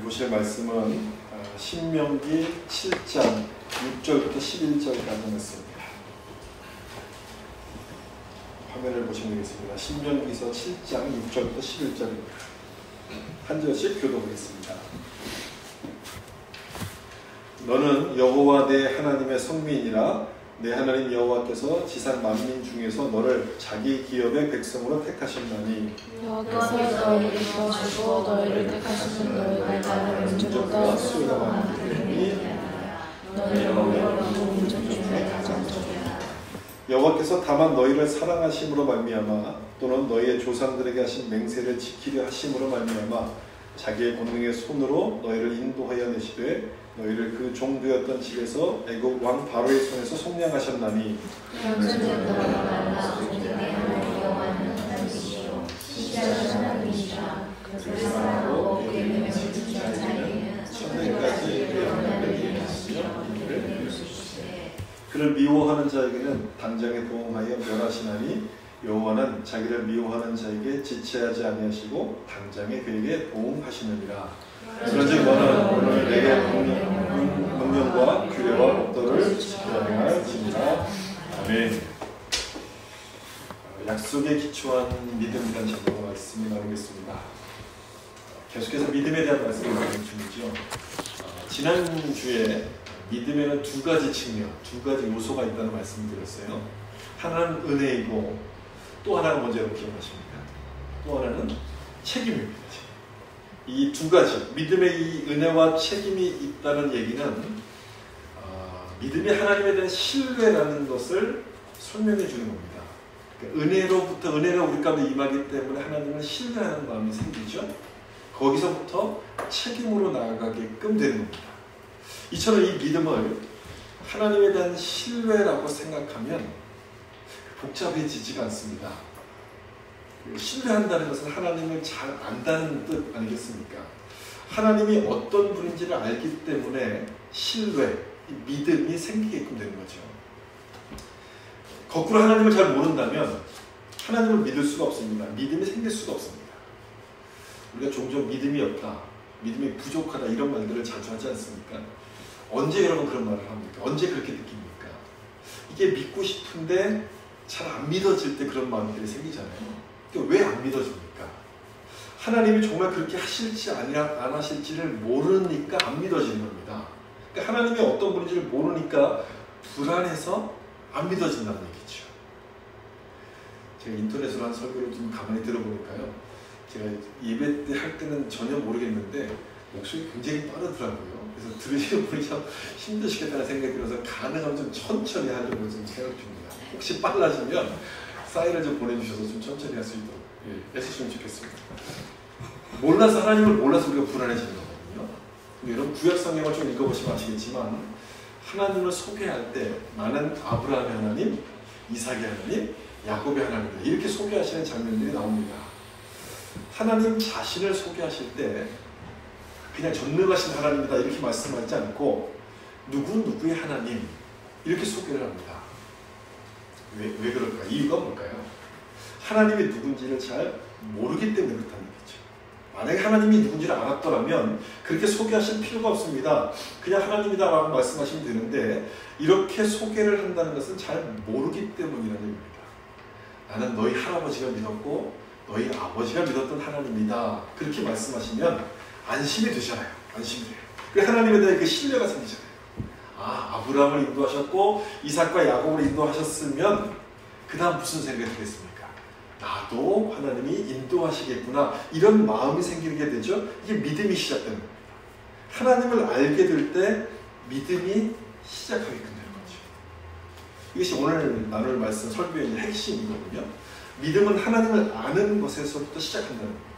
보실 말씀은 신명기 7장 6절부터 11절까지 말씀입니다. 화면을 보시면 되겠습니다. 신명기서 7장 6절부터 11절입니다. 한 절씩 교독하겠습니다. 너는 여호와 내 하나님의 성민이라. 내 하나님 여호와께서 지상 만민 중에서 너를 자기 기업의 백성으로 택하셨나니 여호와께서 너희를 입어주고 너희를 택하시는 너희가 다른 민족보다 수가 많기 때문에 너희를 모든 민족 중에 가장 적이라. 여호와께서 다만 너희를 사랑하심으로 말미암아 또는 너희의 조상들에게 하신 맹세를 지키려 하심으로 말미암아 자기의 권능의 손으로 너희를 인도하여 내시되 너희를 그 종되었던 집에서 애굽 왕 바로의 손에서 속량하셨나니 그를 미워하는 자에게는 당장에 보응하여 멸하시나니 여호와는 자기를 미워하는 자에게 지체하지 아니하시고 당장에 그에게 보응하시느니라. 그런즉 너는 오늘 내게 명령과 규례와 법도를 지켜야 할지니라. 아멘. 약속에 기초한 믿음이라는 제목으로 말씀을 나누겠습니다. 계속해서 믿음에 대한 말씀을 나누는 중이죠. 지난주에 믿음에는 두 가지 측면, 두 가지 요소가 있다는 말씀을 드렸어요. 하나는 은혜이고 또 하나는 뭔지 여러분 기억하십니까? 또 하나는 책임입니다. 이 두 가지, 믿음의 이 은혜와 책임이 있다는 얘기는 믿음이 하나님에 대한 신뢰라는 것을 설명해 주는 겁니다. 그러니까 은혜가 우리 가운데 임하기 때문에 하나님을 신뢰하는 마음이 생기죠. 거기서부터 책임으로 나아가게끔 되는 겁니다. 이처럼 이 믿음을 하나님에 대한 신뢰라고 생각하면 복잡해지지가 않습니다. 신뢰한다는 것은 하나님을 잘 안다는 뜻 아니겠습니까? 하나님이 어떤 분인지를 알기 때문에 신뢰, 믿음이 생기게끔 되는 거죠. 거꾸로 하나님을 잘 모른다면 하나님을 믿을 수가 없습니다. 믿음이 생길 수가 없습니다. 우리가 종종 믿음이 없다, 믿음이 부족하다 이런 말들을 자주 하지 않습니까? 언제 여러분 그런 말을 합니까? 언제 그렇게 느낍니까? 이게 믿고 싶은데 잘 안 믿어질 때 그런 마음들이 생기잖아요. 왜 안 믿어집니까? 하나님이 정말 그렇게 하실지 안 하실지를 모르니까 안 믿어지는 겁니다. 그러니까 하나님이 어떤 분인지를 모르니까 불안해서 안 믿어진다는 얘기죠. 제가 인터넷으로 한 설교를 좀 가만히 들어보니까요, 제가 예배 때 할 때는 전혀 모르겠는데 목소리 굉장히 빠르더라고요. 그래서 들으시는 분이 참 힘드시겠다는 생각이 들어서 가능하면 좀 천천히 하려고 좀 생각 중입니다. 혹시 빨라지면 사인을 좀 보내주셔서 좀 천천히 할 수 있도록 해주시면 좋겠습니다. 하나님을 몰라서 우리가 불안해지는 거거든요. 여러분 구약 성경을 좀 읽어보시면 아시겠지만 하나님을 소개할 때 나는 아브라함의 하나님, 이삭의 하나님, 야곱의 하나님이다 이렇게 소개하시는 장면들이 나옵니다. 하나님 자신을 소개하실 때 그냥 전능하신 하나님이다 이렇게 말씀하지 않고 누구의 하나님 이렇게 소개를 합니다. 왜 그럴까? 이유가 뭘까요? 하나님이 누군지를 잘 모르기 때문에 그렇다는 얘기죠. 만약에 하나님이 누군지를 알았더라면 그렇게 소개하실 필요가 없습니다. 그냥 하나님이다라고 말씀하시면 되는데 이렇게 소개를 한다는 것은 잘 모르기 때문이라는 얘기입니다. 나는 너희 할아버지가 믿었고 너희 아버지가 믿었던 하나님이다. 그렇게 말씀하시면 안심이 되잖아요. 안심이 돼요. 그래서 하나님에 대한 그 신뢰가 생기잖아요. 아브라함을 인도하셨고 이삭과 야곱을 인도하셨으면 그 다음 무슨 생각이 들겠습니까? 나도 하나님이 인도하시겠구나 이런 마음이 생기게 되죠. 이게 믿음이 시작되는 겁니다. 하나님을 알게 될 때 믿음이 시작하게끔 되는 거죠. 이것이 오늘 나눌 말씀 설교의 핵심이거든요. 믿음은 하나님을 아는 것에서부터 시작한다는 겁니다.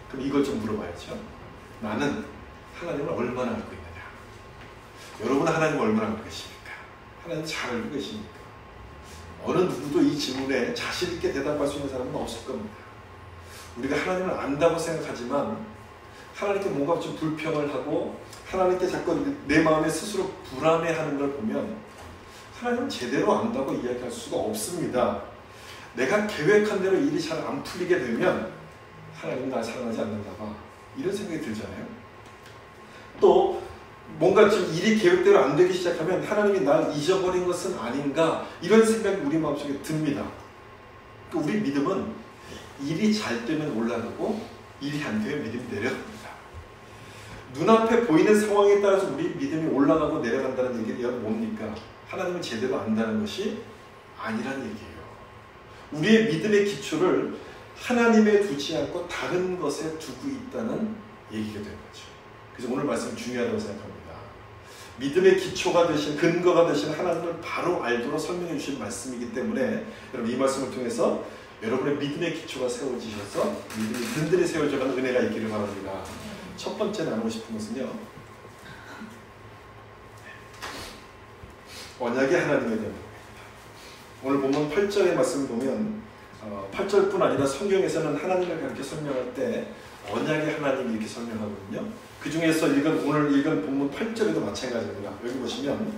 그럼 이걸 좀 물어봐야죠. 나는 하나님을 얼마나 알고 있느냐? 여러분은 하나님을 얼마나 알고 계십니까? 하나님 잘 알고 계십니까? 어느 누구도 이 질문에 자신 있게 대답할 수 있는 사람은 없을 겁니다. 우리가 하나님을 안다고 생각하지만 하나님께 뭔가 좀 불평을 하고 하나님께 자꾸 내 마음에 스스로 불안해하는 걸 보면 하나님은 제대로 안다고 이야기할 수가 없습니다. 내가 계획한 대로 일이 잘 안 풀리게 되면 하나님은 날 사랑하지 않는가 봐. 이런 생각이 들잖아요. 또 뭔가 지금 일이 계획대로 안 되기 시작하면 하나님이 날 잊어버린 것은 아닌가 이런 생각이 우리 마음속에 듭니다. 우리 믿음은 일이 잘 되면 올라가고 일이 안 되면 믿음이 내려갑니다. 눈앞에 보이는 상황에 따라서 우리 믿음이 올라가고 내려간다는 얘기가 뭡니까? 하나님을 제대로 안다는 것이 아니라는 얘기예요. 우리의 믿음의 기초를 하나님에 두지 않고 다른 것에 두고 있다는 얘기가 되는 거죠. 그래서 오늘 말씀 중요하다고 생각합니다. 믿음의 기초가 되신, 근거가 되신 하나님을 바로 알도록 설명해 주신 말씀이기 때문에 여러분 이 말씀을 통해서 여러분의 믿음의 기초가 세워지셔서 믿음이 든든히 세워져가는 은혜가 있기를 바랍니다. 첫 번째 나누고 싶은 것은요, 언약의 하나님에 대한 겁니다. 오늘 본문 8절의 말씀을 보면 8절뿐 아니라 성경에서는 하나님을 그렇게 설명할 때 언약의 하나님 이렇게 설명하거든요. 그 중에서 오늘 읽은 본문 8절에도 마찬가지입니다. 여기 보시면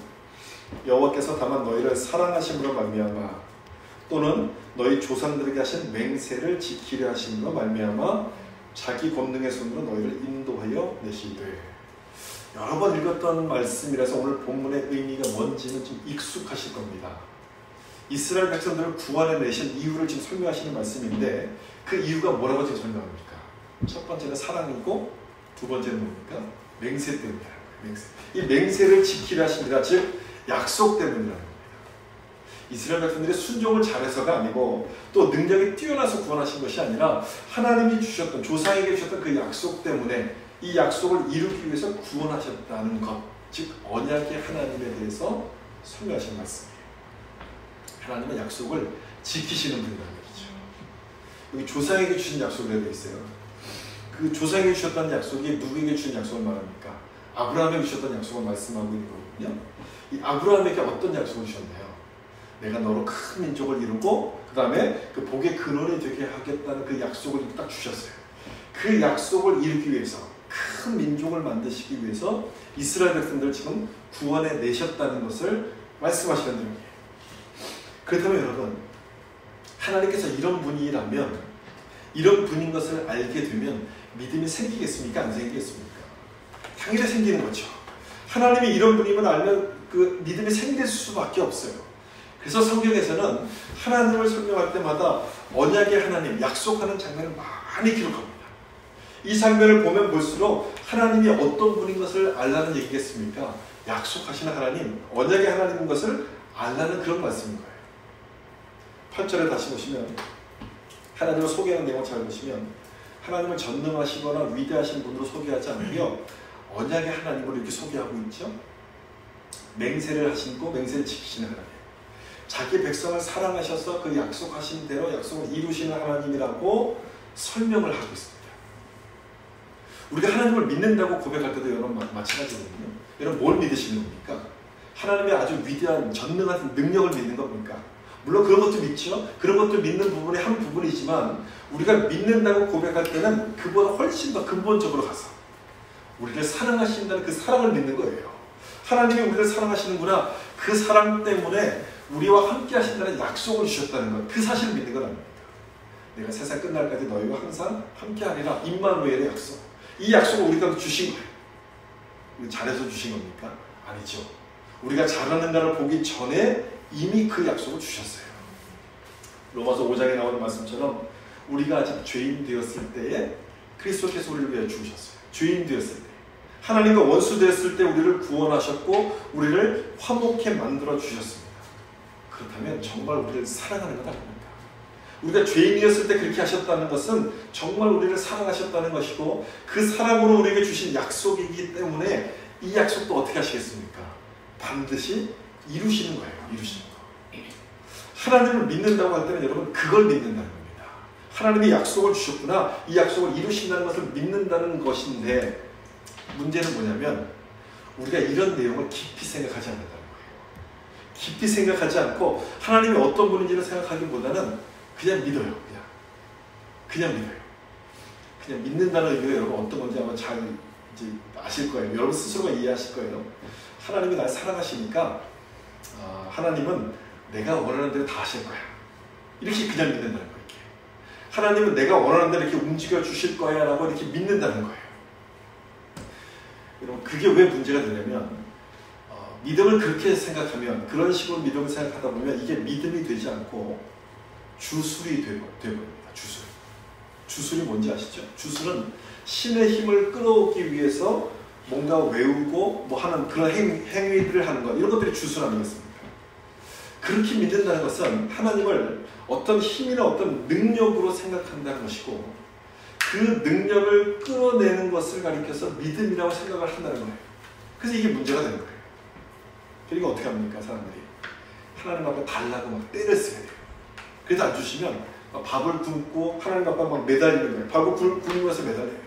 여호와께서 다만 너희를 사랑하심으로 말미암아 또는 너희 조상들에게 하신 맹세를 지키려 하심으로 말미암아 자기 권능의 손으로 너희를 인도하여 내시되. 여러 번 읽었던 말씀이라서 오늘 본문의 의미가 뭔지는 좀 익숙하실 겁니다. 이스라엘 백성들을 구원해 내신 이유를 지금 설명하시는 말씀인데 그 이유가 뭐라고 지금 설명합니까? 첫 번째는 사랑이고 두 번째는 뭡니까? 맹세 때문이라는 거예요. 맹세. 이 맹세를 지키려 하십니다. 즉 약속 때문이라는 겁니다. 이스라엘 백성들이 순종을 잘해서가 아니고 또 능력이 뛰어나서 구원하신 것이 아니라 하나님이 주셨던, 조상에게 주셨던 그 약속 때문에 이 약속을 이루기 위해서 구원하셨다는 것, 즉 언약의 하나님에 대해서 설명하신 말씀이에요. 하나님은 약속을 지키시는 분이라는 거죠. 여기 조상에게 주신 약속이라고 되어 있어요. 그 조상에게 주셨던 약속이 누구에게 주신 약속을 말합니까? 아브라함에게 주셨던 약속을 말씀하고 있는 거거든요. 이 아브라함에게 어떤 약속을 주셨나요? 내가 너로 큰 민족을 이루고 그 다음에 그 복의 근원이 되게 하겠다는 그 약속을 딱 주셨어요. 그 약속을 이루기 위해서, 큰 민족을 만드시기 위해서 이스라엘 백성들을 지금 구원해 내셨다는 것을 말씀하시는 중이에요. 그렇다면 여러분, 하나님께서 이런 분이라면, 이런 분인 것을 알게 되면 믿음이 생기겠습니까? 안 생기겠습니까? 당연히 생기는 거죠. 하나님이 이런 분임을 알면 그 믿음이 생길 수밖에 없어요. 그래서 성경에서는 하나님을 설명할 때마다 언약의 하나님, 약속하는 장면을 많이 기록합니다. 이 장면을 보면 볼수록 하나님이 어떤 분인 것을 알라는 얘기겠습니까? 약속하시는 하나님, 언약의 하나님인 것을 알라는 그런 말씀인 거예요. 8절에 다시 보시면 하나님을 소개하는 내용을 잘 보시면 하나님을 전능하시거나 위대하신 분으로 소개하지 않고요, 언약의 하나님으로 이렇게 소개하고 있죠. 맹세를 하시고 맹세를 지키시는 하나님, 자기 백성을 사랑하셔서 그 약속하신 대로 약속을 이루시는 하나님이라고 설명을 하고 있습니다. 우리가 하나님을 믿는다고 고백할 때도 여러분 마찬가지거든요. 여러분 뭘 믿으시는 겁니까? 하나님의 아주 위대한 전능한 능력을 믿는 겁니까? 물론 그런 것도 믿죠. 그런 것도 믿는 부분이 한 부분이지만 우리가 믿는다고 고백할 때는 그보다 훨씬 더 근본적으로 가서 우리를 사랑하신다는 그 사랑을 믿는 거예요. 하나님이 우리를 사랑하시는구나, 그 사랑 때문에 우리와 함께 하신다는 약속을 주셨다는 것, 그 사실을 믿는 건 아닙니다. 내가 세상 끝날까지 너희와 항상 함께 하리라, 임마누엘의 약속. 이 약속을 우리가 주신 거예요. 잘해서 주신 겁니까? 아니죠. 우리가 잘하는가를 보기 전에 이미 그 약속을 주셨어요. 로마서 5장에 나오는 말씀처럼 우리가 아직 죄인 되었을 때에 그리스도께서 우리를 위해 죽으셨어요. 죄인 되었을 때, 하나님과 원수 되었을 때 우리를 구원하셨고 우리를 화목해 만들어 주셨습니다. 그렇다면 정말 우리를 사랑하는 것 아닙니까? 우리가 죄인이었을 때 그렇게 하셨다는 것은 정말 우리를 사랑하셨다는 것이고 그 사랑으로 우리에게 주신 약속이기 때문에 이 약속도 어떻게 하시겠습니까? 반드시 이루시는 거예요. 이루시는 거. 하나님을 믿는다고 할 때는 여러분 그걸 믿는다는 겁니다. 하나님이 약속을 주셨구나, 이 약속을 이루신다는 것을 믿는다는 것인데 문제는 뭐냐면 우리가 이런 내용을 깊이 생각하지 않는다는 거예요. 깊이 생각하지 않고 하나님이 어떤 분인지를 생각하기보다는 그냥 믿어요. 그냥 믿어요. 그냥 믿는다는 의미가 여러분 어떤 건지 아마 잘 이제 아실 거예요. 여러분 스스로가 이해하실 거예요. 하나님이 날 사랑하시니까 하나님은 내가 원하는 대로 다 하실 거야. 이렇게 그냥 믿는다는 거예요. 하나님은 내가 원하는 대로 이렇게 움직여 주실 거야 라고 이렇게 믿는다는 거예요. 그게 왜 문제가 되냐면 믿음을 그렇게 생각하면 그런 식으로 믿음을 생각하다 보면 이게 믿음이 되지 않고 주술이 되버립니다. 주술이 뭔지 아시죠? 주술은 신의 힘을 끌어오기 위해서 뭔가 외우고 뭐 하는 그런 행위들을 하는 것, 이런 것들이 주술 아니겠습니까? 그렇게 믿는다는 것은 하나님을 어떤 힘이나 어떤 능력으로 생각한다는 것이고 그 능력을 끌어내는 것을 가리켜서 믿음이라고 생각을 한다는 거예요. 그래서 이게 문제가 되는 거예요. 그러니까 어떻게 합니까? 사람들이 하나님 앞에 달라고 막 떼를 쓰게 돼요. 그래서 안 주시면 밥을 굶고 하나님 앞에 막 매달리는 거예요. 밥을 굶으면서 매달려요.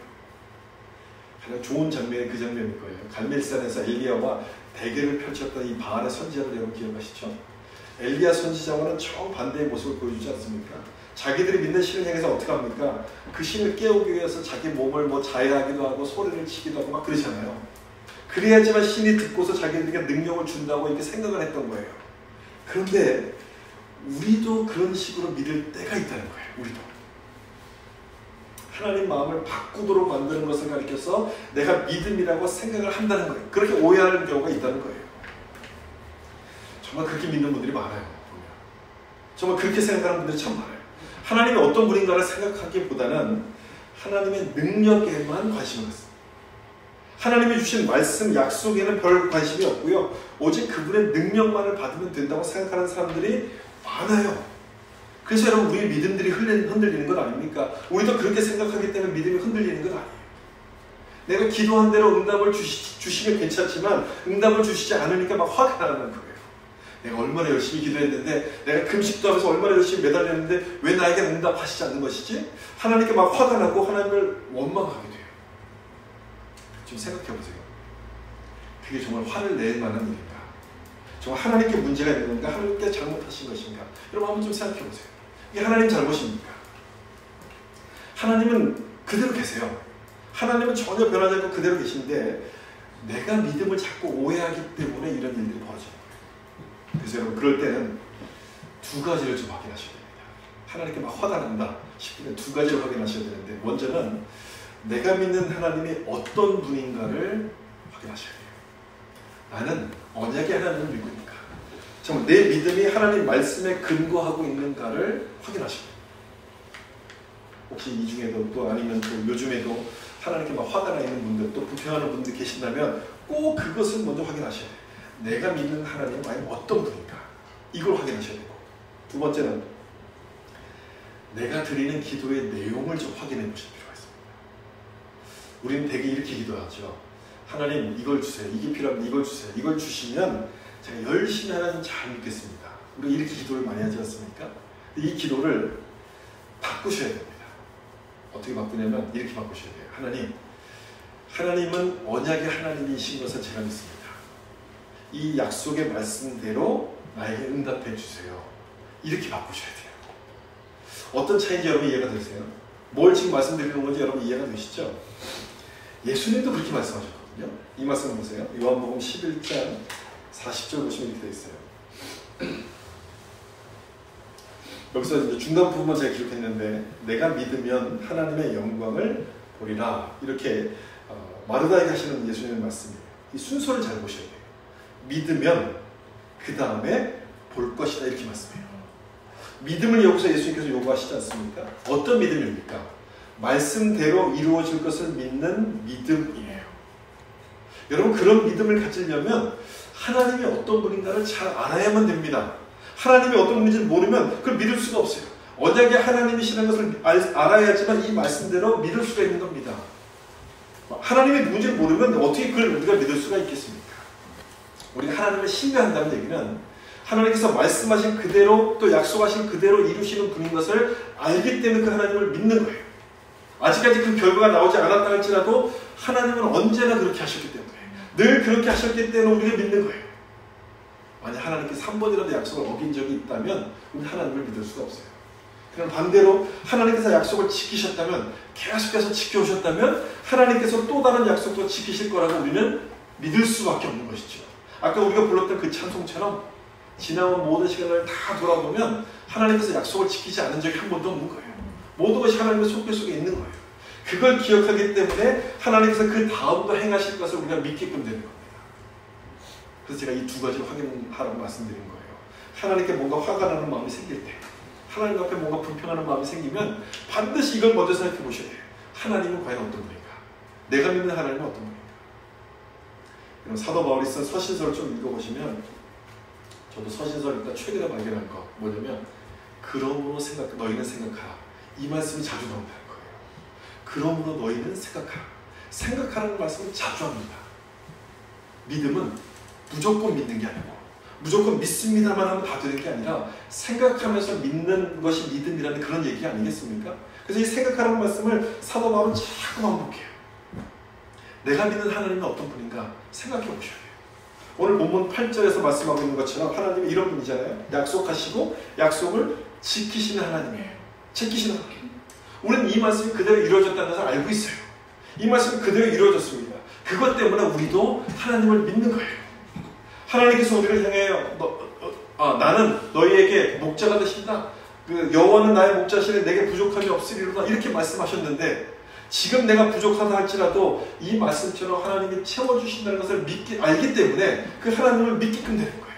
가장 좋은 장면이 그 장면일 거예요. 갈멜산에서 엘리야와 대결을 펼쳤던 이 바알의 선지자를 여러분 기억하시죠? 엘리야 선지자와는 정반대의 모습을 보여주지 않습니까? 자기들이 믿는 신을 향해서 어떻게 합니까? 그 신을 깨우기 위해서 자기 몸을 뭐 자해하기도 하고 소리를 치기도 하고 막 그러잖아요. 그래야지만 신이 듣고서 자기들에게 능력을 준다고 이렇게 생각을 했던 거예요. 그런데 우리도 그런 식으로 믿을 때가 있다는 거예요. 우리도. 하나님 마음을 바꾸도록 만드는 것을 가리켜서 내가 믿음이라고 생각을 한다는 거예요. 그렇게 오해하는 경우가 있다는 거예요. 정말 그렇게 믿는 분들이 많아요. 정말 그렇게 생각하는 분들이 참 많아요. 하나님이 어떤 분인가를 생각하기보다는 하나님의 능력에만 관심을 갖습니다. 하나님이 주신 말씀, 약속에는 별 관심이 없고요. 오직 그분의 능력만을 받으면 된다고 생각하는 사람들이 많아요. 그래서 여러분 우리의 믿음들이 흔들리는 것 아닙니까? 우리도 그렇게 생각하기 때문에 믿음이 흔들리는 것 아니에요. 내가 기도한 대로 응답을 주시면 괜찮지만 응답을 주시지 않으니까 막 화가 나는 거예요. 내가 얼마나 열심히 기도했는데 내가 금식도 하면서 얼마나 열심히 매달렸는데 왜 나에게 응답하시지 않는 것이지? 하나님께 막 화가 나고 하나님을 원망하게 돼요. 지금 생각해 보세요. 그게 정말 화를 낼 만한 일인가? 정말 하나님께 문제가 있는 건가? 하나님께 잘못하신 것인가? 여러분 한번 좀 생각해 보세요. 이게 하나님 잘못입니까? 하나님은 그대로 계세요. 하나님은 전혀 변하지 않고 그대로 계신데 내가 믿음을 자꾸 오해하기 때문에 이런 일들이 벌어져요. 그래서 여러분 그럴 때는 두 가지를 좀 확인하셔야 됩니다. 하나님께 막 화가 난다 싶으면 두 가지를 확인하셔야 되는데 먼저는 내가 믿는 하나님이 어떤 분인가를 확인하셔야 돼요. 나는 언약의 하나님을 믿고 있는가? 정말 내 믿음이 하나님 말씀에 근거하고 있는가를 확인하셔야 돼요. 혹시 이 중에도 또 아니면 또 요즘에도 하나님께 막 화가 나 있는 분들 또 불평하는 분들 계신다면 꼭 그것을 먼저 확인하셔야 돼요. 내가 믿는 하나님은 과연 어떤 분인가? 이걸 확인하셔야 되고 두 번째는 내가 드리는 기도의 내용을 좀 확인해 보실 필요가 있습니다. 우리는 되게 이렇게 기도하죠. 하나님 이걸 주세요. 이게 필요하면 이걸 주세요. 이걸 주시면 제가 열심히 하나님 잘 믿겠습니다. 우리가 이렇게 기도를 많이 하지 않습니까? 이 기도를 바꾸셔야 됩니다. 어떻게 바꾸냐면 이렇게 바꾸셔야 돼요. 하나님은 언약의 하나님이신 것을 제가 믿습니다. 이 약속의 말씀대로 나에게 응답해 주세요. 이렇게 바꾸셔야 돼요. 어떤 차이인지 여러분 이해가 되세요? 뭘 지금 말씀드리는 건지 여러분 이해가 되시죠? 예수님도 그렇게 말씀하셨거든요. 이 말씀 보세요. 요한복음 11장 40절 보시면 이렇게 되어 있어요. 여기서 이제 중간 부분만 제가 기록했는데 내가 믿으면 하나님의 영광을 보리라 이렇게 마르다에게 하시는 예수님의 말씀이에요. 이 순서를 잘 보셔야 돼요. 믿으면 그 다음에 볼 것이다 이렇게 말씀해요. 믿음을 여기서 예수님께서 요구하시지 않습니까? 어떤 믿음입니까? 말씀대로 이루어질 것을 믿는 믿음이에요. 여러분 그런 믿음을 가지려면 하나님이 어떤 분인가를 잘 알아야만 됩니다. 하나님이 어떤 분인지 모르면 그걸 믿을 수가 없어요. 언약의 하나님이시라는 것을 알아야지만 이 말씀대로 믿을 수가 있는 겁니다. 하나님의 누군지를 모르면 어떻게 그걸 우리가 믿을 수가 있겠습니까? 우리가 하나님을 신뢰한다는 얘기는 하나님께서 말씀하신 그대로 또 약속하신 그대로 이루시는 분인 것을 알기 때문에 그 하나님을 믿는 거예요. 아직까지 그 결과가 나오지 않았다 할지라도 하나님은 언제나 그렇게 하셨기 때문에 늘 그렇게 하셨기 때문에 우리가 믿는 거예요. 만약 하나님께서 한 번이라도 약속을 어긴 적이 있다면 우리 하나님을 믿을 수가 없어요. 그럼 반대로 하나님께서 약속을 지키셨다면 계속해서 지켜오셨다면 하나님께서 또 다른 약속도 지키실 거라고 우리는 믿을 수밖에 없는 것이죠. 아까 우리가 불렀던 그 찬송처럼 지나온 모든 시간을 다 돌아보면 하나님께서 약속을 지키지 않은 적이 한 번도 없는 거예요. 모든 것이 하나님의 손길 속에 있는 거예요. 그걸 기억하기 때문에 하나님께서 그 다음도 행하실 것을 우리가 믿게끔 되는 겁니다. 그래서 제가 이 두 가지를 확인하라고 말씀드린 거예요. 하나님께 뭔가 화가 나는 마음이 생길 때, 하나님 앞에 뭔가 불평하는 마음이 생기면 반드시 이걸 먼저 생각해 보셔야 돼요. 하나님은 과연 어떤 분인가? 내가 믿는 하나님은 어떤 분인가? 그럼 사도 바울이 쓴 서신서를 좀 읽어보시면, 저도 서신서를 일단 최근에 발견한 거 뭐냐면, 그러므로 너희는 생각하라. 이 말씀이 자주 나온다는 거예요. 그러므로 너희는 생각하라. 생각하라는 말씀을 자주 합니다. 믿음은 무조건 믿는 게 아니고, 무조건 믿습니다만 하면 다 되는 게 아니라 생각하면서 믿는 것이 믿음이라는 그런 얘기 아니겠습니까? 그래서 이 생각하라는 말씀을 사도 바울은 자꾸 반복해요. 내가 믿는 하나님은 어떤 분인가 생각해 보셔야 돼요. 오늘 본문 8절에서 말씀하고 있는 것처럼 하나님이 이런 분이잖아요. 약속하시고 약속을 지키시는 하나님이에요. 지키시는 하나님. 우리는 이 말씀이 그대로 이루어졌다는 것을 알고 있어요. 이 말씀이 그대로 이루어졌습니다. 그것 때문에 우리도 하나님을 믿는 거예요. 하나님께서 우리를 향해 나는 너희에게 목자가 되신다. 그 여호와는 나의 목자시니 내게 부족함이 없으리로다. 이렇게 말씀하셨는데 지금 내가 부족하다 할지라도 이 말씀처럼 하나님이 채워주신다는 것을 알기 때문에 그 하나님을 믿게끔 되는 거예요.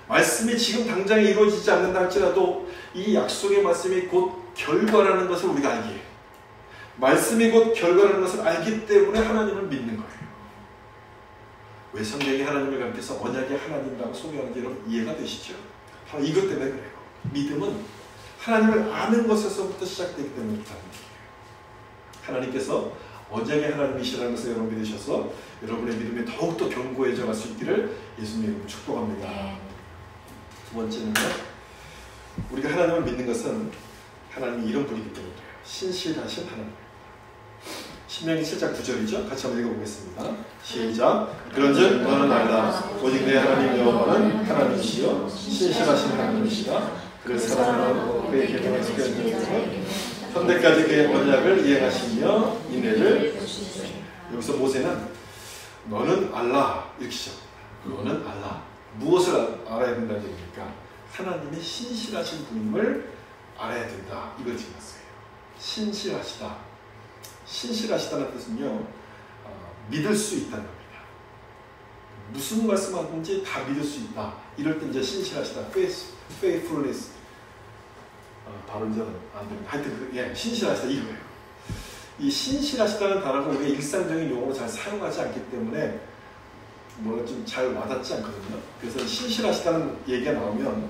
말씀이 지금 당장에 이루어지지 않는다 할지라도 이 약속의 말씀이 곧 결과라는 것을 우리가 알기에, 말씀이 곧 결과라는 것을 알기 때문에 하나님을 믿는 거예요. 왜 성경이 하나님을 가리켜서 언약의 하나님이라고 소개하는지 여러분 이해가 되시죠? 바로 이것 때문에 그래요. 믿음은 하나님을 아는 것에서부터 시작되기 때문에 그렇다는 거예요. 하나님께서 언약의 하나님이시라는 것을 여러분 믿으셔서 여러분의 믿음이 더욱더 견고해져 갈 수 있기를 예수님 이름으로 축복합니다. 두 번째는요, 우리가 하나님을 믿는 것은 하나님이 이런 분이기 때문에 그래요. 신실하신 하나님. 신명기 7장 9절이죠. 같이 한번 읽어보겠습니다. 시작. 그런즉 너는 알라. 오직 내 하나님 여호와는 하나님이시여 신실하신 하나님이시다. 그를 사랑하고 그의 계명을 지켜주는 것은 현대까지 그의 언약을 이행하시며 인내를 여기서 모세는 너는 알라 이렇게 시작합니다. 너는 알라. 무엇을 알아야 된다는 얘기입니까? 하나님의 신실하신 분임을 알아야 된다. 이걸 지났어요. 신실하시다. 신실하시다는 뜻은요, 믿을 수 있다는 겁니다. 무슨 말씀하든지 다 믿을 수 있다. 이럴 때 이제 신실하시다. faithfulness. 발음은 안 됩니다. 하여튼 신실하시다 이거예요. 이 신실하시다는 단어가 우리가 일상적인 용어로 잘 사용하지 않기 때문에 뭐가 좀 잘 와닿지 않거든요. 그래서 신실하시다는 얘기가 나오면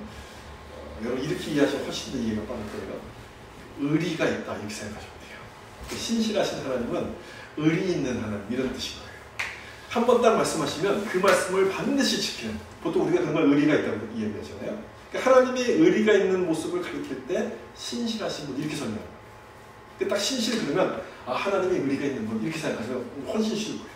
여러분 이렇게 이해하시면 훨씬 더 이해가 빠를 거예요. 의리가 있다 이렇게 생각하시면 돼요. 신실하신 하나님은 의리 있는 하나님 이런 뜻인 거예요. 한 번 딱 말씀하시면 그 말씀을 반드시 지키는, 보통 우리가 정말 의리가 있다고 이야기하잖아요. 그러니까 하나님이 의리가 있는 모습을 가리킬 때 신실하신 분 이렇게 설명합니다. 딱 신실 그러면 하나님이 의리가 있는 분 이렇게 생각하시면 훨씬 쉬울 거예요.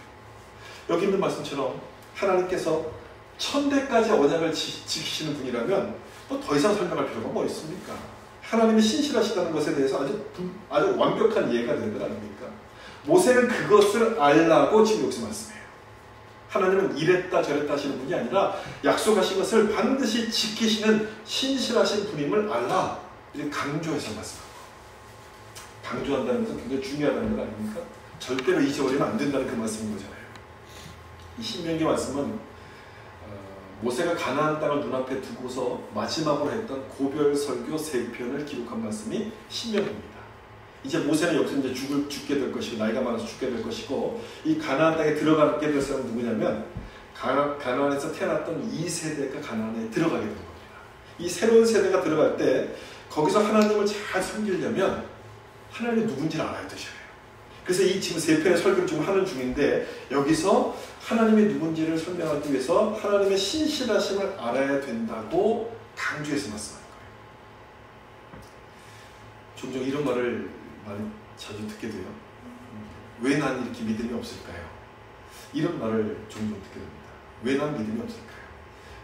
여기 있는 말씀처럼 하나님께서 천대까지 언약을 지키시는 분이라면 또 더 이상 설명할 필요가 뭐 있습니까? 하나님이 신실하시다는 것에 대해서 아주 완벽한 이해가 되는 것 아닙니까? 모세는 그것을 알라고 지금 여기서 말씀해요. 하나님은 이랬다 저랬다 하시는 분이 아니라 약속하신 것을 반드시 지키시는 신실하신 분임을 알라. 이렇게 강조해서 말씀하고, 강조한다는 것은 굉장히 중요하다는 것 아닙니까? 절대로 잊어버리면 안 된다는 그 말씀인 거잖아요. 이 신명기 말씀은 모세가 가나안 땅을 눈앞에 두고서 마지막으로 했던 고별 설교 3편을 기록한 말씀이 신명기입니다. 이제 모세는 여기서 이제 죽게 될 것이고 나이가 많아서 죽게 될 것이고 이 가나안 땅에 들어가게 될 사람은 누구냐면 가나안에서 태어났던 2세대가 가나안에 들어가게 된 겁니다. 이 새로운 세대가 들어갈 때 거기서 하나님을 잘 섬기려면 하나님이 누군지를 알아야 되잖아요. 그래서 이 지금 3편의 설교를 지금 하는 중인데 여기서 하나님이 누군지를 설명하기 위해서 하나님의 신실하심을 알아야 된다고 강조해서 말씀하는 거예요. 종종 이런 말을 많이 자주 듣게 돼요. 왜 난 이렇게 믿음이 없을까요? 이런 말을 종종 듣게 됩니다. 왜 난 믿음이 없을까요?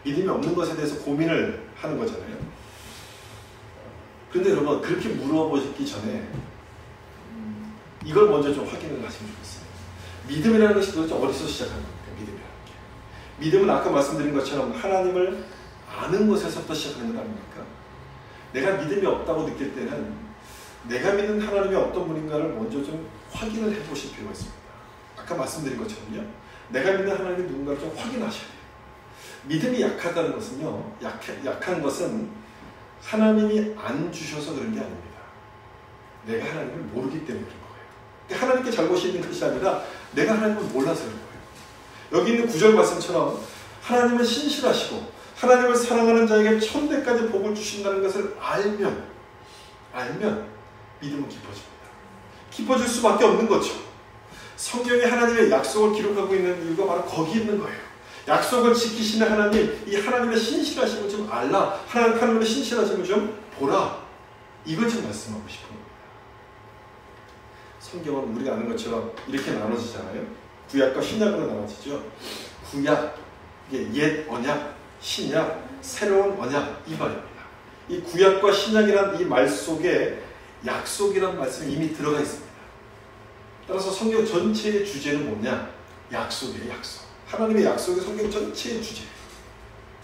믿음이 없는 것에 대해서 고민을 하는 거잖아요. 그런데 여러분 그렇게 물어보기 전에 이걸 먼저 좀 확인을 하시면 좋겠어요. 믿음이라는 것이 도대체 어디서 시작하는 겁니까? 믿음이라는 게. 믿음은 아까 말씀드린 것처럼 하나님을 아는 것에서부터 시작하는 것 아닙니까? 내가 믿음이 없다고 느낄 때는 내가 믿는 하나님이 어떤 분인가를 먼저 좀 확인을 해보실 필요가 있습니다. 아까 말씀드린 것처럼요. 내가 믿는 하나님이 누군가를 좀 확인하셔야 돼요. 믿음이 약하다는 것은요. 약한 것은 하나님이 안 주셔서 그런 게 아닙니다. 내가 하나님을 모르기 때문에 그런 거예요. 그러니까 하나님께 잘못이 있는 것이 아니라 내가 하나님을 몰라서 그런 거예요. 여기 있는 9절 말씀처럼 하나님은 신실하시고 하나님을 사랑하는 자에게 천대까지 복을 주신다는 것을 알면 믿음은 깊어집니다. 깊어질 수밖에 없는 거죠. 성경에 하나님의 약속을 기록하고 있는 이유가 바로 거기 있는 거예요. 약속을 지키시는 하나님, 이 하나님의 신실하심을 좀 알라, 하나님의 신실하심을 좀 보라, 이걸 좀 말씀하고 싶은 겁니다. 성경은 우리가 아는 것처럼 이렇게 나눠지잖아요. 구약과 신약으로 나눠지죠. 구약, 이게 옛 언약, 신약, 새로운 언약, 이 말입니다. 이 구약과 신약이란 이 말 속에 약속이란 말씀이 이미 들어가 있습니다. 따라서 성경 전체의 주제는 뭐냐? 약속이에요, 약속. 하나님의 약속이 성경 전체의 주제예요.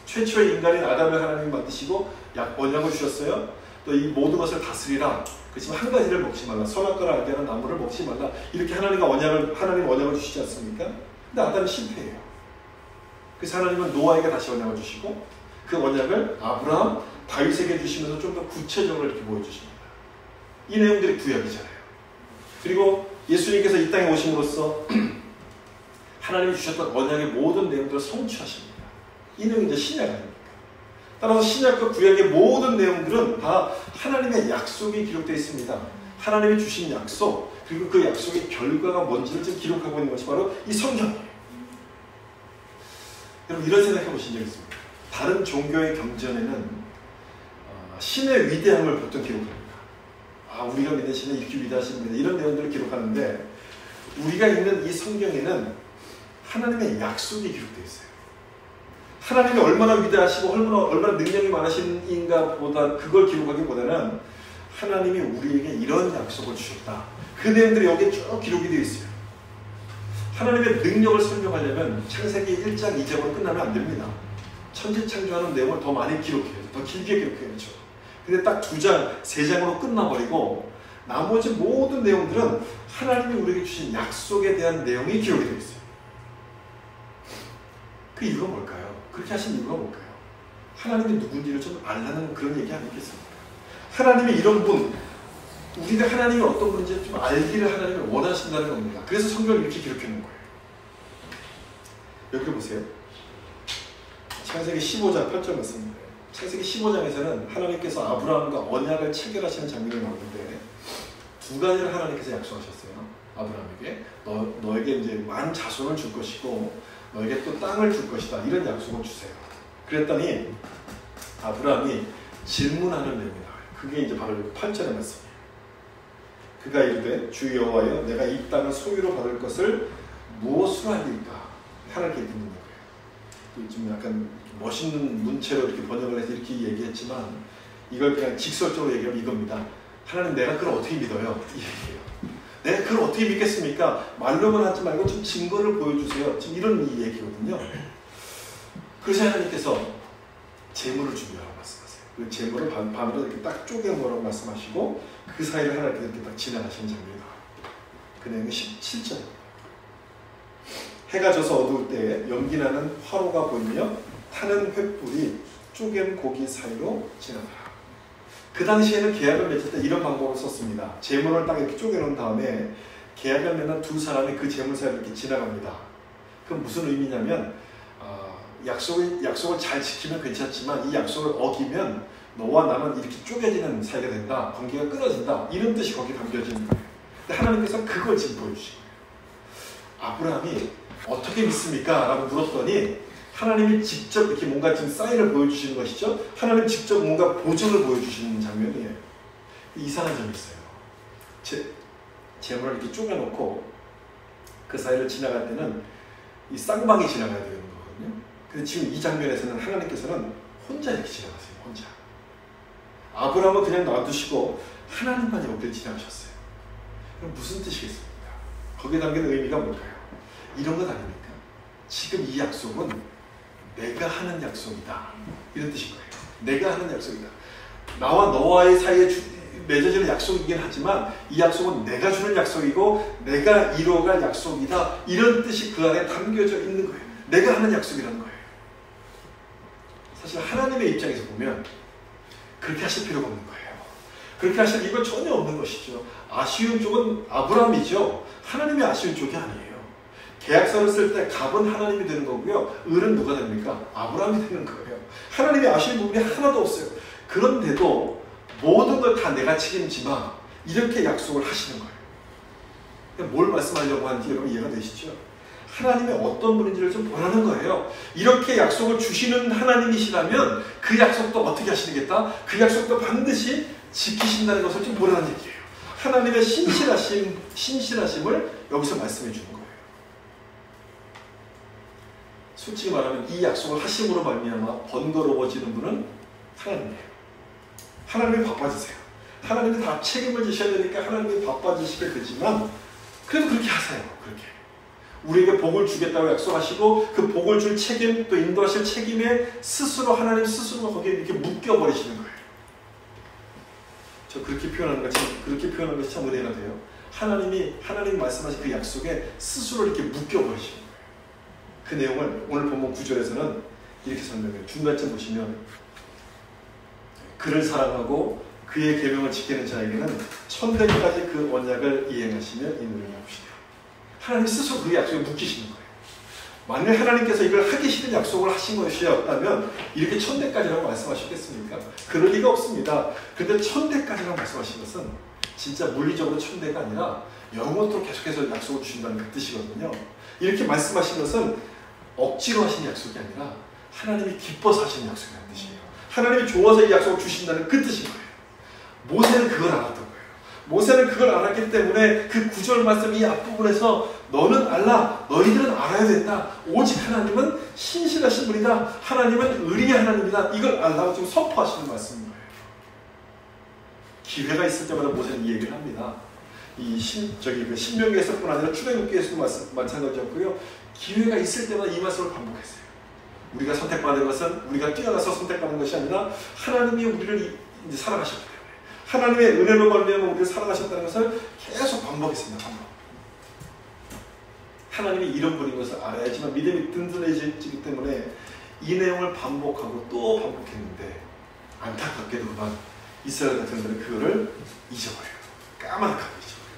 최초의 인간인 아담을 하나님이 만드시고 언약을 주셨어요. 또 이 모든 것을 다스리라. 그렇지만 한 가지를 먹지 말라. 선악과를 알게 하는 나무를 먹지 말라. 이렇게 하나님 언약을 주시지 않습니까? 근데 아담이 실패해요. 그래서 하나님은 노아에게 다시 언약을 주시고 그 언약을 아브라함, 다윗에게 주시면서 좀 더 구체적으로 이렇게 보여주십니다. 이 내용들이 구약이잖아요. 그리고 예수님께서 이 땅에 오심으로써 하나님이 주셨던 언약의 모든 내용들을 성취하십니다. 이 내용이 이제 신약 아닙니까? 따라서 신약과 구약의 모든 내용들은 다 하나님의 약속이 기록되어 있습니다. 하나님이 주신 약속, 그리고 그 약속의 결과가 뭔지를 지금 기록하고 있는 것이 바로 이 성경이에요. 여러분 이런 생각해 보신 적 있습니까? 다른 종교의 경전에는 신의 위대함을 보통 기록합니다. 우리가 믿는 신은 이렇게 위대하신 분이다. 이런 내용들을 기록하는데 우리가 읽는 이 성경에는 하나님의 약속이 기록되어 있어요. 하나님이 얼마나 위대하시고 얼마나 능력이 많으신가 보다 그걸 기록하기보다는 하나님이 우리에게 이런 약속을 주셨다. 그 내용들이 여기에 쭉 기록이 되어 있어요. 하나님의 능력을 설명하려면 창세기 1장 2장으로 끝나면 안 됩니다. 천지창조하는 내용을 더 많이 기록해야죠. 더 길게 기록해야죠. 근데 딱 2장, 3장으로 끝나버리고 나머지 모든 내용들은 하나님이 우리에게 주신 약속에 대한 내용이 기록이 되어 있어요. 그 이유가 뭘까요? 그렇게 하신 이유가 뭘까요? 하나님이 누군지를 좀 알라는 그런 얘기 아니겠습니까? 하나님이 이런 분, 우리가 하나님이 어떤 분인지 좀 알기를 하나님이 원하신다는 겁니다. 그래서 성경을 이렇게 기록해 놓은 거예요. 여기 보세요. 창세기 15장 8절 말씀입니다. 창세기 15장에서는 하나님께서 아브라함과 언약을 체결하시는 장면이 나오는데 두 가지를 하나님께서 약속하셨어요. 아브라함에게 너에게 이제 많은 자손을 줄 것이고 너에게 또 땅을 줄 것이다. 이런 약속을 주세요. 그랬더니 아브라함이 질문하는 내용이 나와요. 그게 이제 바로 8절의 말씀이에요. 그가 이르되 주 여호와여 내가 이 땅을 소유로 받을 것을 무엇으로 하리까? 하나님께 묻는 거예요. 좀 약간 멋있는 문체로 이렇게 번역을 해서 이렇게 얘기했지만 이걸 그냥 직설적으로 얘기하면 이겁니다. 하나님 내가 그걸 어떻게 믿어요? 이 얘기예요. 내가 그걸 어떻게 믿겠습니까? 말로만 하지 말고 좀 증거를 보여주세요. 지금 이런 이 얘기거든요. 그래서 하나님께서 재물을 준비하라고 말씀하세요. 그 재물을 반으로 이렇게 딱 쪼개놓으라고 말씀하시고 그 사이를 하나님께서 이렇게 딱 지나가시는 장면이 나와요. 그 내용이 17절입니다. 해가 져서 어두울 때에 연기나는 화로가 보이며 타는 횃불이 쪼갠 고기 사이로 지나가라. 그 당시에는 계약을 맺을 때 이런 방법을 썼습니다. 재물을 딱 이렇게 쪼개놓은 다음에 계약을 맺는 두 사람이 그 재물 사이를 이렇게 지나갑니다. 그건 무슨 의미냐면 약속을 잘 지키면 괜찮지만 이 약속을 어기면 너와 나는 이렇게 쪼개지는 사이가 된다. 관계가 끊어진다. 이런 뜻이 거기에 담겨지는 거예요. 근데 하나님께서 그걸 지금 보여주신 거예요. 아브라함이 어떻게 믿습니까? 라고 물었더니 하나님이 직접 이렇게 뭔가 지금 사인을 보여주시는 것이죠. 하나님 직접 뭔가 보증을 보여주시는 장면이에요. 이상한 점이 있어요. 재물을 이렇게 쪼개놓고 그 사이를 지나갈 때는 이 쌍방이 지나가야 되는 거거든요. 근데 지금 이 장면에서는 하나님께서는 혼자 이렇게 지나가세요. 혼자. 아브라함은 그냥 놔두시고 하나님만 여기를 지나가셨어요. 그럼 무슨 뜻이겠습니까? 거기에 담긴 의미가 뭘까요? 이런 것 아닙니까? 지금 이 약속은 내가 하는 약속이다. 이런 뜻인 거예요. 내가 하는 약속이다. 나와 너와의 사이에 맺어지는 약속이긴 하지만 이 약속은 내가 주는 약속이고 내가 이루어갈 약속이다. 이런 뜻이 그 안에 담겨져 있는 거예요. 내가 하는 약속이라는 거예요. 사실 하나님의 입장에서 보면 그렇게 하실 필요가 없는 거예요. 그렇게 하실 이유가 전혀 없는 것이죠. 아쉬운 쪽은 아브라함이죠. 하나님이 아쉬운 쪽이 아니에요. 계약서를 쓸 때 갑은 하나님이 되는 거고요. 을은 누가 됩니까? 아브라함이 되는 거예요. 하나님이 아쉬운 부분이 하나도 없어요. 그런데도 모든 걸 다 내가 책임지마. 이렇게 약속을 하시는 거예요. 뭘 말씀하려고 하는지 여러분 이해가 되시죠? 하나님의 어떤 분인지를 좀 보라는 거예요. 이렇게 약속을 주시는 하나님이시라면 그 약속도 어떻게 하시겠다? 그 약속도 반드시 지키신다는 것을 좀 보라는 얘기예요. 하나님의 신실하심을 여기서 말씀해 주는 거예요. 솔직히 말하면 이 약속을 하심으로 말미암아 번거로워지는 분은 하나님이에요. 하나님이 바빠지세요. 하나님이 다 책임을 지셔야 되니까 하나님이 바빠지시게 되지만 그래도 그렇게 하세요. 그렇게 우리에게 복을 주겠다고 약속하시고 그 복을 줄 책임 또 인도하실 책임에 스스로 하나님 스스로 거기에 이렇게 묶여버리시는 거예요. 저 그렇게 표현하는 것이 참 은혜가 돼요. 하나님 말씀하신 그 약속에 스스로 이렇게 묶여버리시는 거예요. 그 내용을 오늘 본문 9절에서는 이렇게 설명해요. 중간쯤 보시면 그를 사랑하고 그의 계명을 지키는 자에게는 천대까지 그 언약을 이행하시며 인도를 하시네요. 하나님 스스로 그 약속에 묶이시는 거예요. 만약 하나님께서 이걸 하기 싫은 약속을 하신 것이었다면 이렇게 천대까지라고 말씀하셨겠습니까? 그럴 리가 없습니다. 그런데 천대까지라고 말씀하신 것은 진짜 물리적으로 천대가 아니라 영원토록 계속해서 약속을 주신다는 그 뜻이거든요. 이렇게 말씀하신 것은 억지로 하신 약속이 아니라 하나님이 기뻐서 하신 약속이라는 뜻이에요. 하나님이 좋아서 이 약속을 주신다는 그 뜻인 거예요. 모세는 그걸 알았던 거예요. 모세는 그걸 알았기 때문에 그 9절 말씀 이 앞부분에서 너는 알라, 너희들은 알아야 된다. 오직 하나님은 신실하신 분이다. 하나님은 의리의 하나님이다. 이걸 알라고 지금 선포하시는 말씀인 거예요. 기회가 있을 때마다 모세는 이 얘기를 합니다. 신명기에서뿐 아니라 출애굽기에서도 마찬가지였고요. 기회가 있을 때마다 이 말씀을 반복했어요. 우리가 선택받는 것은 우리가 뛰어나서 선택받는 것이 아니라 하나님이 우리를 이제 사랑하셨기 때문에 하나님의 은혜로 말미암아 우리를 사랑하셨다는 것을 계속 반복했습니다. 하나님이 이런 분인 것을 알아야지만 믿음이 든든해지기 때문에 이 내용을 반복하고 또 반복했는데 안타깝게도 그만 이스라엘 같은 데는 그거를 잊어버려요. 까마득하게 잊어버려요.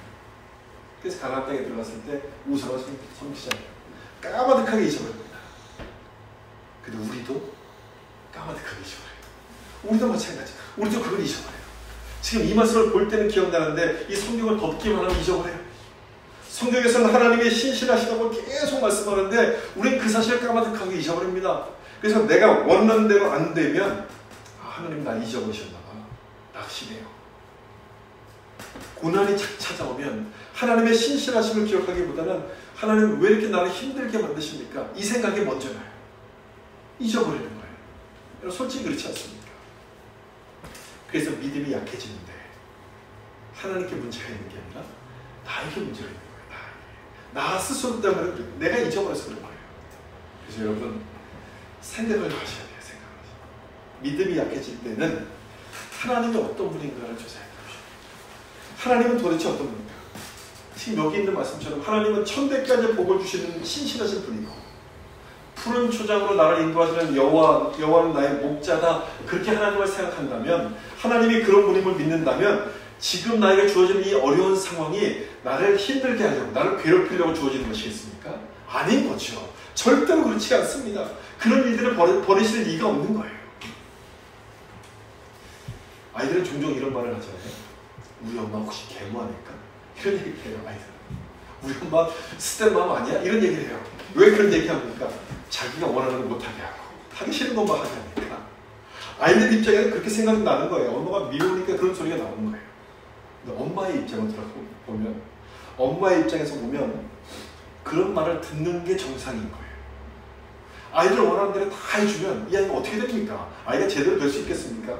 그래서 가나안 땅에 들어갔을 때 우상을 섬기잖아요. 까마득하게 잊어버립니다. 근데 우리도 까마득하게 잊어버려요. 우리도 마찬가지. 우리도 그걸 잊어버려요. 지금 이 말씀을 볼 때는 기억나는데 이 성경을 덮기만 하면 잊어버려요. 성경에서는 하나님의 신실하시다고 계속 말씀하는데 우리는 그 사실을 까마득하게 잊어버립니다. 그래서 내가 원하는 대로 안 되면 하나님 나 잊어버리셨나 봐. 낙심해요. 고난이 찾아오면 하나님의 신실하심을 기억하기보다는 하나님 왜 이렇게 나를 힘들게 만드십니까? 이 생각이 먼저 나요. 잊어버리는 거예요. 여러분 솔직히 그렇지 않습니까? 그래서 믿음이 약해지는데 하나님께 문제가 있는 게 아니라 나에게 문제가 있는 거예요. 나 스스로 때문에 내가 잊어버려서 그런 거예요. 그래서 여러분 생각을 하셔야 돼요. 믿음이 약해질 때는 하나님이 어떤 분인가를 조사해 보십시오. 하나님은 도대체 어떤 분인가? 지금 여기 있는 말씀처럼 하나님은 천대까지 복을 주시는 신실하신 분이고 푸른 초장으로 나를 인도하시는 여호와는 나의 목자다. 그렇게 하나님을 생각한다면 하나님이 그런 분임을 믿는다면 지금 나에게 주어지는 이 어려운 상황이 나를 힘들게 하려고 나를 괴롭히려고 주어지는 것이겠습니까? 아닌 거죠. 절대로 그렇지 않습니다. 그런 일들을 버리실 리가 없는 거예요. 아이들은 종종 이런 말을 하잖아요. 우리 엄마 혹시 계모 아닐까? 이런 얘기를 해요. 아이들은. 우리 엄마 스탠맘 아니야? 이런 얘기를 해요. 왜 그런 얘기합니까? 자기가 원하는 걸 못하게 하고 하기 싫은 것만 하게 하니까. 아이들 입장에는 그렇게 생각이 나는 거예요. 엄마가 미우니까 그런 소리가 나오는 거예요. 근데 엄마의 입장을 들어보면 엄마의 입장에서 보면 그런 말을 듣는 게 정상인 거예요. 아이들 원하는 대로 다 해주면 이 아이가 어떻게 됩니까? 아이가 제대로 될 수 있겠습니까?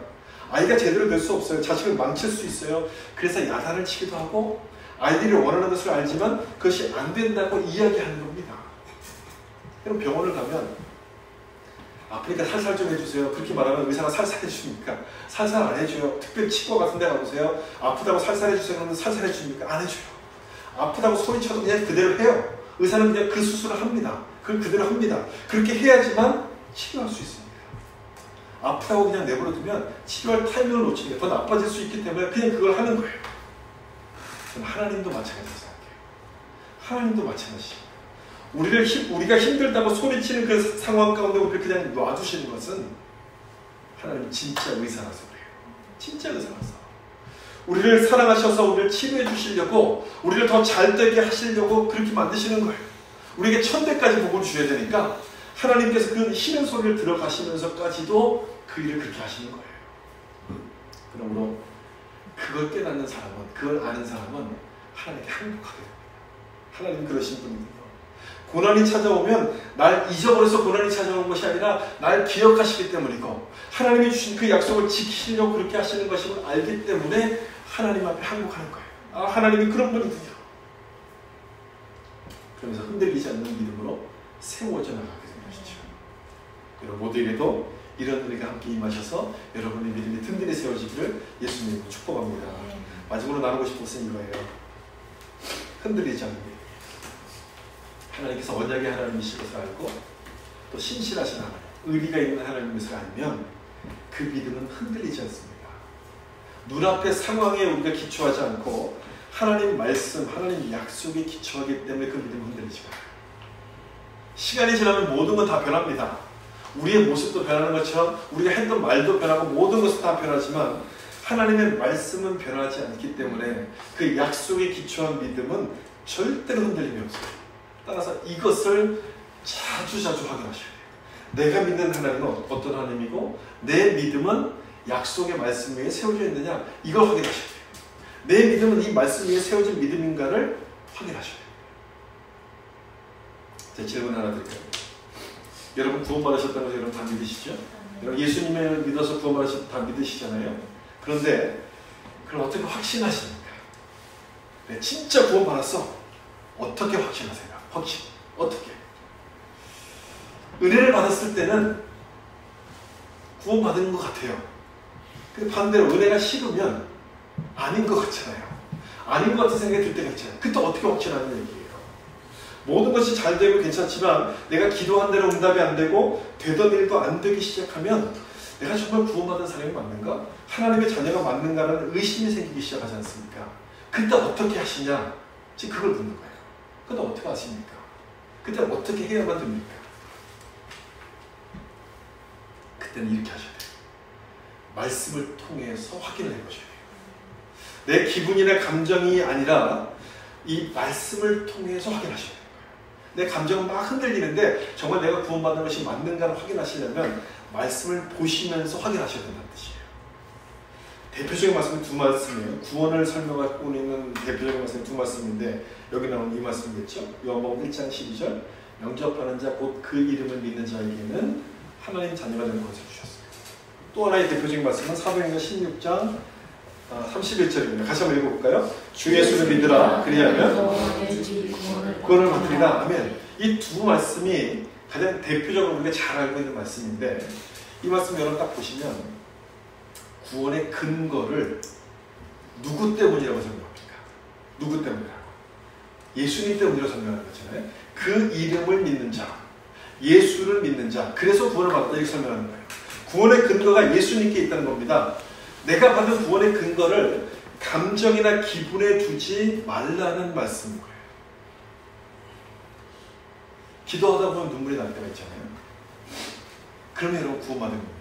아이가 제대로 될 수 없어요. 자식을 망칠 수 있어요. 그래서 야단을 치기도 하고 아이들이 원하는 것을 알지만 그것이 안 된다고 이야기하는 겁니다. 여러분 병원을 가면 아프니까 살살 좀 해주세요. 그렇게 말하면 의사가 살살 해줍니까? 살살 안 해줘요. 특별히 치과 같은 데 가보세요. 아프다고 살살 해주세요. 그러면 살살 해줍니까? 안 해줘요. 아프다고 소리쳐도 그냥 그대로 해요. 의사는 그냥 그 수술을 합니다. 그걸 그대로 합니다. 그렇게 해야지만 치료할 수 있습니다. 아프다고 그냥 내버려두면 치료할 타이밍을 놓치게 더 나빠질 수 있기 때문에 그냥 그걸 하는 거예요. 하나님도 마찬가지라고 생각해요. 하나님도 마찬가지입니다. 우리가 힘들다고 소리치는 그 상황 가운데 우리를 그냥 놔두시는 것은 하나님 진짜 의사라서 그래요. 진짜 의사라서. 우리를 사랑하셔서 우리를 치료해 주시려고, 우리를 더 잘되게 하시려고 그렇게 만드시는 거예요. 우리에게 천대까지 복을 주셔야 되니까 하나님께서 그 힘의 소리를 들어가시면서까지도 그 일을 그렇게 하시는 거예요. 그러므로 그걸 깨닫는 사람은, 그걸 아는 사람은 하나님께 행복하게 됩니다. 하나님 그러신 분이거든요. 고난이 찾아오면 날 잊어버려서 고난이 찾아오는 것이 아니라 날 기억하시기 때문이고, 하나님이 주신 그 약속을 지키려고 그렇게 하시는 것임을 알기 때문에 하나님 앞에 항복하는 거예요. 아, 하나님이 그런 분이군요. 그러면서 흔들리지 않는 믿음으로 세워져 나가게 되는 것이죠. 여러분 모두에게도 이런 은혜가 함께 임하셔서 여러분의 믿음이 든든히 세워지기를 예수님으로 축복합니다. 마지막으로 나누고 싶은 것은 이거예요. 흔들리지 않는 믿음. 하나님께서 언약의 하나님이신 것을 알고 또 신실하신 하나님, 의리가 있는 하나님임을 알면 그 믿음은 흔들리지 않습니다. 눈앞의 상황에 우리가 기초하지 않고 하나님 말씀, 하나님 약속에 기초하기 때문에 그 믿음은 흔들리지 않아요. 시간이 지나면 모든 건 다 변합니다. 우리의 모습도 변하는 것처럼 우리가 했던 말도 변하고 모든 것은 다 변하지만 하나님의 말씀은 변하지 않기 때문에 그 약속에 기초한 믿음은 절대로 흔들림이 없어요. 따라서 이것을 자주 확인하셔야 돼요. 내가 믿는 하나님은 어떤 하나님이고 내 믿음은 약속의 말씀 위에 세워져 있느냐, 이걸 확인하셔야 돼요. 내 믿음은 이 말씀 위에 세워진 믿음인가를 확인하셔야 돼요. 제 질문 하나 드릴게요. 여러분 구원받으셨다는 것을 여러분 다 믿으시죠? 여러분 예수님을 믿어서 구원받으셨다는 다 믿으시잖아요. 그런데 그걸 어떻게 확신하십니까? 네, 진짜 구원받았어. 어떻게 확신하세요? 확신. 어떻게? 은혜를 받았을 때는 구원받은 것 같아요. 근데 반대로 은혜가 식으면 아닌 것 같잖아요. 아닌 것 같은 생각이 들 때가 있잖아요. 그때 어떻게 확신하는 얘기예요? 모든 것이 잘 되고 괜찮지만 내가 기도한 대로 응답이 안 되고 되던 일도 안 되기 시작하면 내가 정말 구원받은 사람이 맞는가? 하나님의 자녀가 맞는가라는 의심이 생기기 시작하지 않습니까? 그때 어떻게 하시냐? 지금 그걸 묻는 거예요. 그때 어떻게 하십니까? 그때 어떻게 해야만 됩니까? 그때는 이렇게 하셔야 돼요. 말씀을 통해서 확인을 해보셔야 돼요. 내 기분이나 감정이 아니라 이 말씀을 통해서 확인하셔야 돼요. 내 감정은 막 흔들리는데 정말 내가 구원받은 것이 맞는가를 확인하시려면 말씀을 보시면서 확인하셔야 된다는 뜻이에요. 대표적인 말씀이 두 말씀이에요. 구원을 설명하고 있는 대표적인 말씀이 두 말씀인데 여기 나온 이 말씀이겠죠. 요한복음 1장 12절 영접하는 자 곧 그 이름을 믿는 자에게는 하나님 자녀가 되는 것을 주셨어요. 또 하나의 대표적인 말씀은 사도행전 16장 31절입니다. 같이 한번 읽어볼까요? 주 예수를 믿으라 그리하면 구원을 받으리라. 아멘. 이 두 말씀이 가장 대표적으로 우리가 잘 알고 있는 말씀인데 이 말씀 여러분 딱 보시면 구원의 근거를 누구 때문이라고 설명합니까? 누구 때문이라고? 예수님 때문이라고 설명하는 거잖아요. 그 이름을 믿는 자, 예수를 믿는 자, 그래서 구원을 받았다 이렇게 설명하는 거예요. 구원의 근거가 예수님께 있다는 겁니다. 내가 받은 구원의 근거를 감정이나 기분에 두지 말라는 말씀인 거예요. 기도하다 보면 눈물이 날 때가 있잖아요. 그러면 여러분 구원받은 겁니다.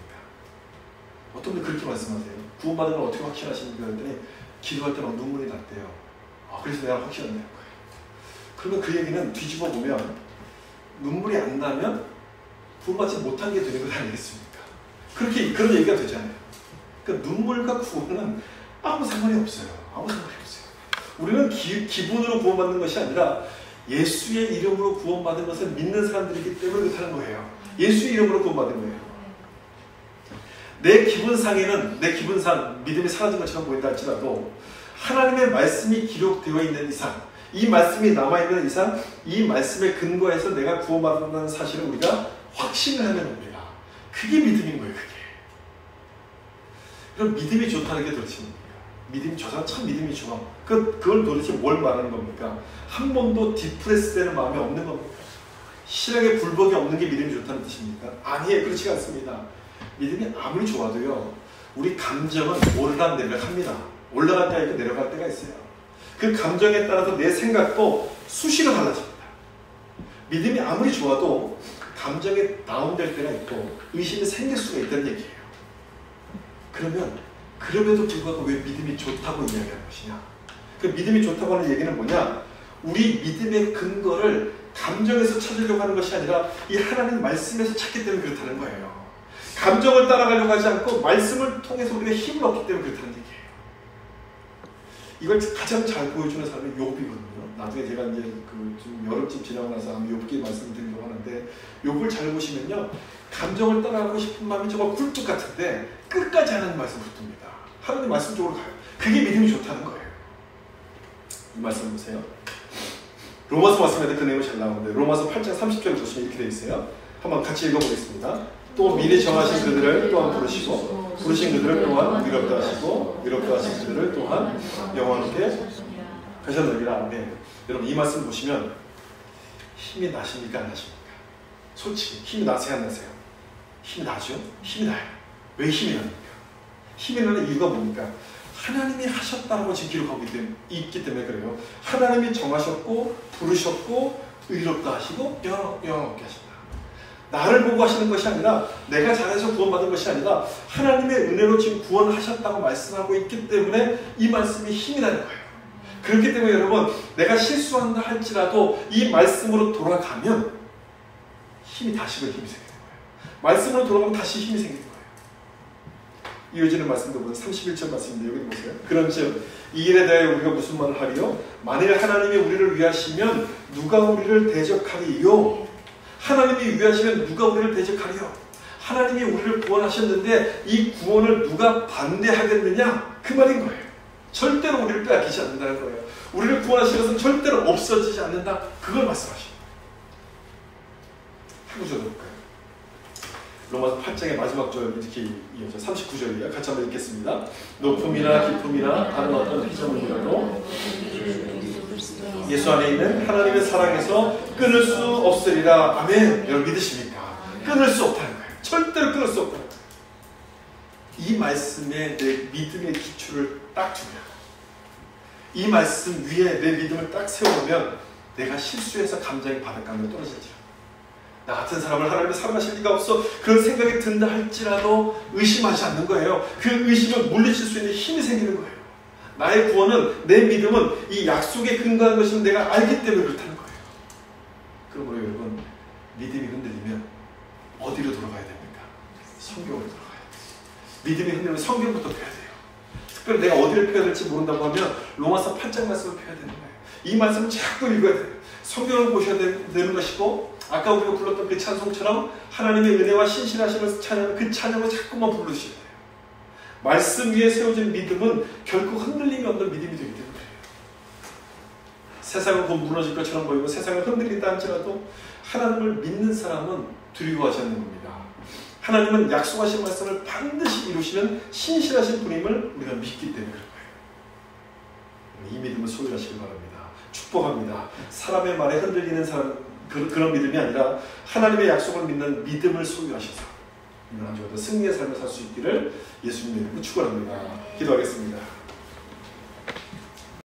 어떤 분이 그렇게 말씀하세요. 구원받은 걸 어떻게 확신하시는가 했더니 기도할 때 막 눈물이 났대요. 그래서 내가 확신한다는 거예요. 그러면 그 얘기는 뒤집어 보면 눈물이 안 나면 구원받지 못한 게 되는 것 아니겠습니까? 그런 얘기가 되잖아요. 그러니까 눈물과 구원은 아무 상관이 없어요. 아무 상관이 없어요. 우리는 기분으로 구원받는 것이 아니라 예수의 이름으로 구원받은 것을 믿는 사람들이기 때문에 그렇다는 거예요. 예수의 이름으로 구원받은 거예요. 내 기분상에는 내 기분상 믿음이 사라진 것처럼 보인다 할지라도 하나님의 말씀이 기록되어 있는 이상, 이 말씀이 남아있는 이상, 이 말씀에 근거해서 내가 구원받는다는 사실을 우리가 확신을 하는 겁니다. 그게 믿음인 거예요. 그게. 그럼 믿음이 좋다는 게 도대체 뭡니까? 믿음이 저 사람 참 믿음이 좋아. 그걸 도대체 뭘 말하는 겁니까? 한 번도 디프레스 되는 마음이 없는 겁니까? 신앙에 굴복이 없는 게 믿음이 좋다는 뜻입니까? 아니에요. 그렇지 않습니다. 믿음이 아무리 좋아도요, 우리 감정은 오르락내리락 합니다. 올라갈 때가 있고 내려갈 때가 있어요. 그 감정에 따라서 내 생각도 수시로 달라집니다. 믿음이 아무리 좋아도 감정이 다운될 때가 있고 의심이 생길 수가 있다는 얘기예요. 그러면 그럼에도 불구하고 왜 믿음이 좋다고 이야기하는 것이냐? 그 믿음이 좋다고 하는 얘기는 뭐냐? 우리 믿음의 근거를 감정에서 찾으려고 하는 것이 아니라 이 하나님 말씀에서 찾기 때문에 그렇다는 거예요. 감정을 따라가려고 하지 않고 말씀을 통해서 우리가 힘을 얻기 때문에 그렇다는 얘기예요. 이걸 가장 잘 보여주는 사람이 욥이거든요. 나중에 제가 이제 좀 여름쯤 지나고 나서 욥기 말씀을 드리려고 하는데, 욥을 잘 보시면요, 감정을 따라가고 싶은 마음이 정말 굴뚝 같은데 끝까지 하나님 말씀 붙듭니다. 하나님 말씀 쪽으로 가요. 그게 믿음이 좋다는 거예요. 이 말씀 보세요. 로마서 말씀에도 그 내용이 잘 나오는데, 로마서 8장 30절 보시면 이렇게 되어 있어요. 한번 같이 읽어보겠습니다. 또 미리 정하신 그들을 또한 부르시고, 부르신 그들을 또한 위롭다 하시고, 위롭다 하신 그들을 또한 영원하게 하셨느니라. 네. 여러분, 이 말씀 보시면 힘이 나십니까, 안 나십니까? 솔직히 힘이 나세요, 안 나세요? 힘이 나죠? 힘이 나요. 왜 힘이 납니까? 힘이 나는 이유가 뭡니까? 하나님이 하셨다고 지금 기록하고 있기 때문에 그래요. 하나님이 정하셨고 부르셨고 의롭다 하시고 영원하게 하신다. 나를 보고 하시는 것이 아니라, 내가 잘해서 구원받은 것이 아니라 하나님의 은혜로 지금 구원하셨다고 말씀하고 있기 때문에 이 말씀이 힘이 나는 거예요. 그렇기 때문에 여러분, 내가 실수한다 할지라도 이 말씀으로 돌아가면 힘이 다시금 힘이 생기는 거예요. 말씀으로 돌아가면 다시 힘이 생기는 거예요. 이어지는 말씀도 보면 31절 말씀인데, 여기 보세요. 그런즉 이 일에 대해 우리가 무슨 말을 하리요? 만일 하나님이 우리를 위하시면 누가 우리를 대적하리요? 하나님이 위하시면 누가 우리를 대적하리요? 하나님이 우리를 구원하셨는데 이 구원을 누가 반대하겠느냐? 그 말인 거예요. 절대로 우리를 빼앗기지 않는다는 거예요. 우리를 구원하신 것은 절대로 없어지지 않는다. 그걸 말씀하십니다. 한 구절 볼까요? 로마서 8장의 마지막 절 이렇게 이어져 39절이에요. 같이 한번 읽겠습니다. 높음이나 깊음이나 다른 어떤 피조물이라도 예수 안에 있는 하나님의 사랑에서 끊을 수 없으리라. 아멘. 여러분 믿으십니까? 끊을 수 없다는 거예요. 절대로 끊을 수 없다는 거예요. 이 말씀에 내 믿음의 기초를 딱 두면, 이 말씀 위에 내 믿음을 딱 세워놓으면 내가 실수해서 감정이 바닷가면 떨어지죠. 나 같은 사람을 하나님이 사랑하실 리가 없어, 그런 생각이 든다 할지라도 의심하지 않는 거예요. 그 의심을 물리칠 수 있는 힘이 생기는 거예요. 나의 구원은, 내 믿음은 이 약속에 근거한 것임을 내가 알기 때문에 그렇다는 거예요. 그러므로 여러분, 믿음이 흔들리면 어디로 돌아가야 됩니까? 성경으로 돌아가야 돼요. 믿음이 흔들리면 성경부터 펴야 돼요. 특별히 내가 어디를 펴야 될지 모른다고 하면 로마서 8장 말씀을 펴야 되는 거예요. 이 말씀을 자꾸 읽어야 돼요. 성경을 보셔야 되는 것이고, 아까 우리가 불렀던 그 찬송처럼 하나님의 은혜와 신실하심을 찬양하는 그 찬양을 자꾸만 부르셔야 돼요. 말씀 위에 세워진 믿음은 결코 흔들림이 없는 믿음이 되기 때문에 그래요. 세상은 곧 무너질 것처럼 보이고 세상은 흔들린다 할지라도 하나님을 믿는 사람은 두려워하지 않는 겁니다. 하나님은 약속하신 말씀을 반드시 이루시는 신실하신 분임을 우리가 믿기 때문에 그런 거예요. 이 믿음을 소유하시기 바랍니다. 축복합니다. 사람의 말에 흔들리는 사람, 그런 믿음이 아니라 하나님의 약속을 믿는 믿음을 소유하셔서 이번 한 주도 승리의 삶을 살 수 있기를 예수님의 이름으로 축원합니다. 기도하겠습니다.